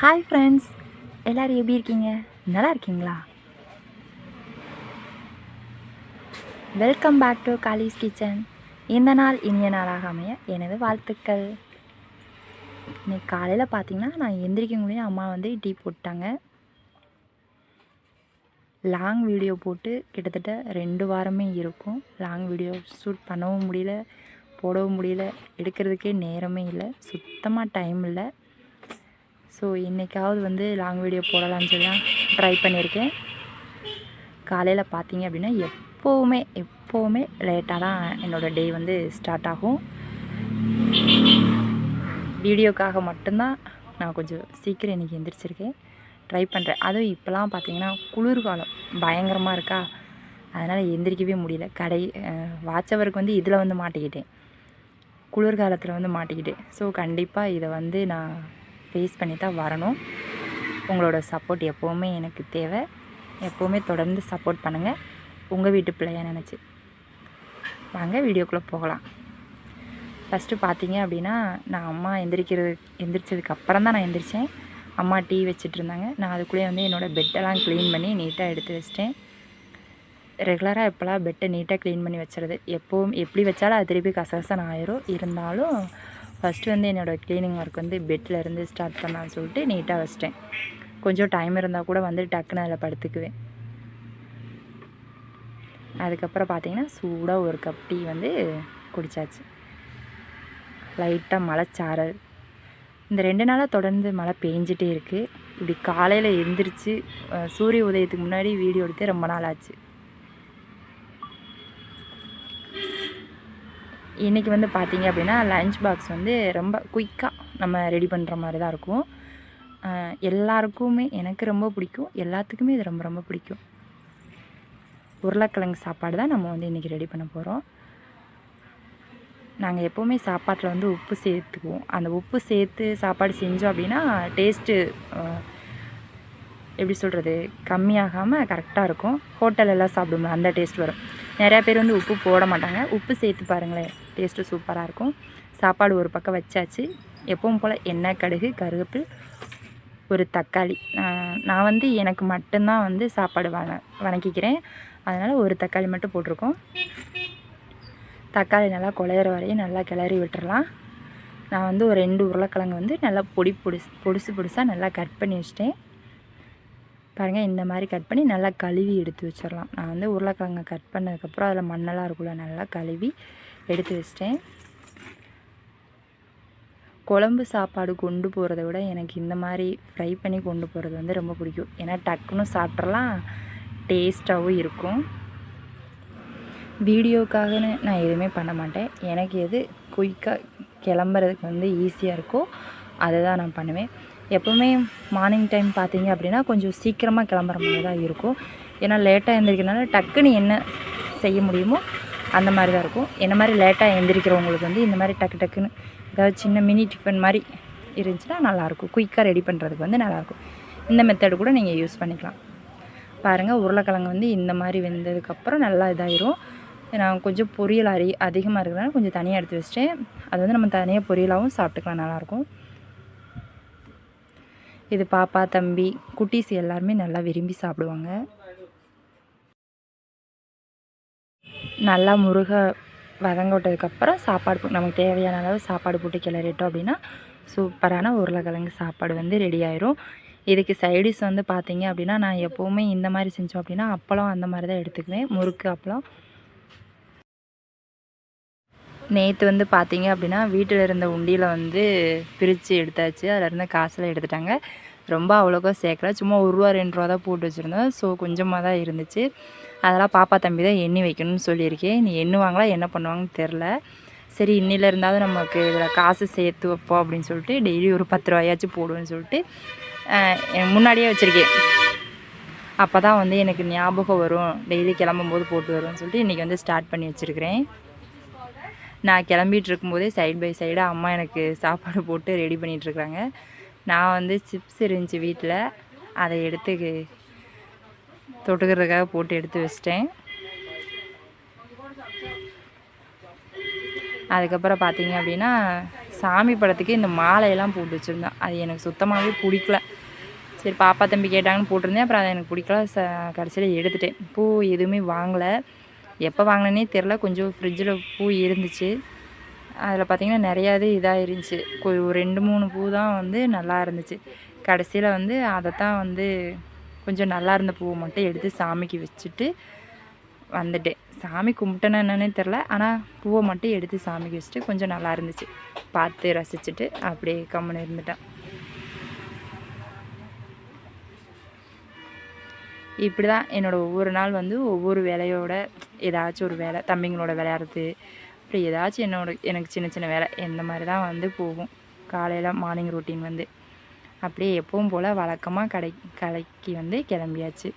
Hi friends, எல்லோரும் எப்படி இருக்கீங்க? நல்லா இருக்கீங்களா? Welcome back to Kali's kitchen. இந்த நாள் இனிய நாளாக அமைய எனது வாழ்த்துக்கள். இன்னைக்கு காலையில் பார்த்தீங்கன்னா நான் எந்திரிக்க முடியும், அம்மா வந்து டீ போட்டாங்க. லாங் வீடியோ போட்டு கிட்டத்தட்ட 2 வாரமே இருக்கும். லாங் வீடியோ ஷூட் பண்ணவும் முடியல, போடவும் முடியல, எடுக்கிறதுக்கே நேரமே இல்லை, சுத்தமாக டைம் இல்லை. ஸோ இன்றைக்காவது வந்து லாங் வீடியோ போடலான்னு சொல்லி தான் ட்ரை பண்ணியிருக்கேன். காலையில் பார்த்தீங்க அப்படின்னா எப்போவுமே லேட்டாக தான் என்னோடய டே வந்து ஸ்டார்ட் ஆகும். வீடியோக்காக மட்டும்தான் நான் கொஞ்சம் சீக்கிரம் இன்றைக்கி எந்திரிச்சிருக்கேன், ட்ரை பண்ணுறேன். அதுவும் இப்போலாம் பார்த்தீங்கன்னா குளிர்காலம் பயங்கரமாக இருக்கா, அதனால் எந்திரிக்கவே முடியல. வாட்சவருக்கு வந்து இதில் வந்து மாட்டிக்கிட்டேன், குளிர்காலத்தில் வந்து மாட்டிக்கிட்டேன். ஸோ கண்டிப்பாக இதை வந்து நான் ஃபேஸ் பண்ணி தான் வரணும். உங்களோட சப்போர்ட் எப்போவுமே எனக்கு தேவை. எப்போவுமே தொடர்ந்து சப்போர்ட் பண்ணுங்கள், உங்கள் வீட்டு பிள்ளையாக நினச்சி. வாங்க வீடியோக்குள்ளே போகலாம். ஃபஸ்ட்டு பார்த்தீங்க அப்படின்னா, நான் அம்மா எந்திரிச்சதுக்கு அப்புறம் தான் நான் எந்திரிச்சேன். அம்மா டீ வச்சுட்டு இருந்தாங்க. நான் அதுக்குள்ளேயே வந்து என்னோடய பெட்டெல்லாம் க்ளீன் பண்ணி நீட்டாக எடுத்து வச்சிட்டேன். ரெகுலராக எப்போல்லாம் பெட்டை நீட்டாக க்ளீன் பண்ணி வச்சுறது, எப்படி வச்சாலும் அது திருப்பி கசகசன்னு ஆயிரும். இருந்தாலும் ஃபஸ்ட்டு வந்து என்னோடய க்ளீனிங் ஒர்க் வந்து பெட்டில் இருந்து ஸ்டார்ட் பண்ணலான்னு சொல்லிட்டு நீட்டாக வச்சிட்டேன். கொஞ்சம் டைம் இருந்தால் கூட வந்து டக்குன்னு அதில் படுத்துக்குவேன். அதுக்கப்புறம் பார்த்திங்கன்னா சூடாக ஒரு கப் டீ வந்து குடித்தாச்சு. லைட்டாக மழைச்சாரல். இந்த 2 நாளாக தொடர்ந்து மழை பெஞ்சிட்டே இருக்குது. இப்படி காலையில் எழுந்திரிச்சு சூரிய உதயத்துக்கு முன்னாடி வீடியோ எடுத்து ரொம்ப நாள் ஆச்சு. இன்றைக்கி வந்து பார்த்திங்க அப்படின்னா லஞ்ச் பாக்ஸ் வந்து ரொம்ப குயிக்காக நம்ம ரெடி பண்ணுற மாதிரி தான் இருக்கும். எல்லாருக்குமே எனக்கு ரொம்ப பிடிக்கும், எல்லாத்துக்குமே இது ரொம்ப ரொம்ப பிடிக்கும். உருளைக்கிழங்கு சாப்பாடு தான் நம்ம வந்து இன்றைக்கி ரெடி பண்ண போகிறோம். நாங்கள் எப்போவுமே சாப்பாட்டில் வந்து உப்பு சேர்த்துக்குவோம். அந்த உப்பு சேர்த்து சாப்பாடு செஞ்சோம் அப்படின்னா டேஸ்ட்டு எப்படி சொல்கிறது, கம்மியாகாமல் கரெக்டாக இருக்கும். ஹோட்டலெல்லாம் சாப்பிடுவோம் அந்த டேஸ்ட் வரும். நிறையா பேர் வந்து உப்பு போட மாட்டாங்க, உப்பு சேர்த்து பாருங்களேன், டேஸ்ட்டு சூப்பராக இருக்கும். சாப்பாடு ஒரு பக்கம் வச்சாச்சு. எப்பவும் போல் எண்ணெய், கடுகு, கருவேப்பில், ஒரு தக்காளி. நான் வந்து எனக்கு மட்டும்தான் வந்து சாப்பாடு வணக்கிக்கிறேன், அதனால் ஒரு தக்காளி மட்டும் போட்டிருக்கோம். தக்காளி நல்லா குழையிற வரையும் நல்லா கிளறி விட்டுறலாம். நான் வந்து ஒரு 2 உருளைக்கிழங்கு வந்து நல்லா பொடிசாக நல்லா கட் பண்ணி வச்சிட்டேன். பாருங்கள், இந்த மாதிரி கட் பண்ணி நல்லா கழுவி எடுத்து வச்சிடலாம். நான் வந்து உருளைக்கிழங்கை கட் பண்ணதுக்கப்புறம் அதில் மண்ணெல்லாம் இருக்குள்ள நல்லா கழுவி எடுத்து வச்சிட்டேன். குழம்பு சாப்பாடு கொண்டு போகிறத விட எனக்கு இந்த மாதிரி ஃப்ரை பண்ணி கொண்டு போகிறது வந்து ரொம்ப பிடிக்கும். ஏன்னா டக்குன்னு சாப்பிட்றலாம், டேஸ்ட்டாகவும் இருக்கும். வீடியோக்காகன்னு நான் எதுவுமே பண்ண மாட்டேன். எனக்கு எது குயிக்காக கிளம்புறதுக்கு வந்து ஈஸியாக இருக்கோ அதை தான் நான் பண்ணுவேன். எப்போவுமே மார்னிங் டைம் பார்த்தீங்க அப்படின்னா கொஞ்சம் சீக்கிரமாக கிளம்புற மாதிரி தான் இருக்கும். ஏன்னா லேட்டாக எழுந்திரிக்கிறனால டக்குன்னு என்ன செய்ய முடியுமோ அந்த மாதிரி தான் இருக்கும். என்ன மாதிரி லேட்டாக எழுந்திரிக்கிறவங்களுக்கு வந்து இந்த மாதிரி டக்குன்னு ஏதாவது சின்ன மினி டிஃபன் மாதிரி இருந்துச்சுன்னா நல்லாயிருக்கும். குயிக்காக ரெடி பண்ணுறதுக்கு வந்து நல்லாயிருக்கும். இந்த மெத்தடு கூட நீங்கள் யூஸ் பண்ணிக்கலாம். பாருங்கள், உருளைக்கிழங்கு வந்து இந்த மாதிரி வெந்ததுக்கப்புறம் நல்லா இதாகிடும். நான் கொஞ்சம் பொரியல் அதிகமாக இருக்கிறதுனால கொஞ்சம் தனியாக எடுத்து வச்சிட்டேன். அது வந்து நம்ம தனியாக பொரியலாகவும் சாப்பிட்டுக்கலாம், நல்லாயிருக்கும். இது பாப்பா, தம்பி, குட்டீஸ் எல்லாருமே நல்லா விரும்பி சாப்பிடுவாங்க. நல்லா முருக வதங்க விட்டதுக்கப்புறம் சாப்பாடு நமக்கு தேவையான அளவு சாப்பாடு போட்டு கிளறிட்டோம் அப்படின்னா சூப்பரான உருளைக்கிழங்கு சாப்பாடு வந்து ரெடி ஆயிரும். இதுக்கு சைடிஷ் வந்து பார்த்தீங்க அப்படின்னா நான் எப்போவுமே இந்த மாதிரி செஞ்சோம் அப்படின்னா அப்பளம் அந்த மாதிரி தான் எடுத்துக்குவேன், முறுக்கு அப்பளம். நேற்று வந்து பார்த்தீங்க அப்படின்னா வீட்டில் இருந்த உண்டியில் வந்து பிரித்து எடுத்தாச்சு. அதில் இருந்த காசெல்லாம் எடுத்துட்டாங்க. ரொம்ப அவ்வளோக்கா சேர்க்கல, சும்மா 1 ரூபா 2 ரூபா தான் போட்டு வச்சுருந்தோம். ஸோ கொஞ்சமாக தான் இருந்துச்சு. அதெல்லாம் பாப்பா தம்பி தான் எண்ணி வைக்கணும்னு சொல்லியிருக்கேன். நீ எண்ணுவாங்களா என்ன பண்ணுவாங்கன்னு தெரில. சரி, இன்னில இருந்தாலும் நமக்கு இதில் காசு சேர்த்து வைப்போம் அப்படின்னு சொல்லிட்டு டெய்லி ஒரு 10 ரூபாயாச்சும் போடுவேன்னு சொல்லிட்டு முன்னாடியே வச்சுருக்கேன். அப்போ தான் வந்து எனக்கு ஞாபகம் வரும், டெய்லி கிளம்பும்போது போட்டு வருவேன்னு சொல்லிட்டு இன்றைக்கி வந்து ஸ்டார்ட் பண்ணி வச்சுருக்கிறேன். நான் கிளம்பிட்டு இருக்கும்போதே சைட் பை சைடாக அம்மா எனக்கு சாப்பாடு போட்டு ரெடி பண்ணிகிட்ருக்குறாங்க. நான் வந்து சிப்ஸ் இருந்துச்சு வீட்டில், அதை எடுத்து தொட்டுக்கிறதுக்காக போட்டு எடுத்து வச்சிட்டேன். அதுக்கப்புறம் பார்த்தீங்க அப்படின்னா சாமி படத்துக்கு இந்த மாலையெல்லாம் போட்டு வச்சுருந்தேன். அது எனக்கு சுத்தமாகவே பிடிக்கல. சரி பாப்பா தம்பி கேட்டாங்கன்னு போட்டிருந்தேன். அப்புறம் அதை எனக்கு பிடிக்கல. கடைசியில் எடுத்துட்டேன். பூ எதுவுமே வாங்கலை. எப்போ வாங்கினேனே தெரில. கொஞ்சம் ஃப்ரிட்ஜில் பூ இருந்துச்சு. அதில் பார்த்திங்கன்னா நிறையா இது இதாக இருந்துச்சு. ஒரு 2-3 பூ தான் வந்து நல்லா இருந்துச்சு. கடைசியில் வந்து அதைத்தான் வந்து கொஞ்சம் நல்லா இருந்த பூவை மட்டும் எடுத்து சாமிக்கு வச்சுட்டு வந்துட்டேன். சாமி கும்பிட்டேன்னா என்னன்னே தெரில. ஆனால் பூவை மட்டும் எடுத்து சாமிக்கு வச்சுட்டு கொஞ்சம் நல்லா இருந்துச்சு. பார்த்து ரசிச்சுட்டு அப்படியே கம்முன்னு இருந்துட்டேன். இப்படி தான் என்னோடய ஒவ்வொரு நாள் வந்து ஒவ்வொரு வேலையோட ஏதாச்சும் ஒரு வேலை, தம்பிங்களோட விளையாடுறது, அப்படி ஏதாச்சும் எனக்கு சின்ன சின்ன வேலை இந்த மாதிரி தான் வந்து போகும். காலையில் மார்னிங் ரொட்டீன் வந்து அப்படியே எப்பவும் போல் வழக்கமாக கடைக்கு வந்து கிளம்பியாச்சு.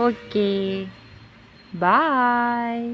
ஓகே, பாய்.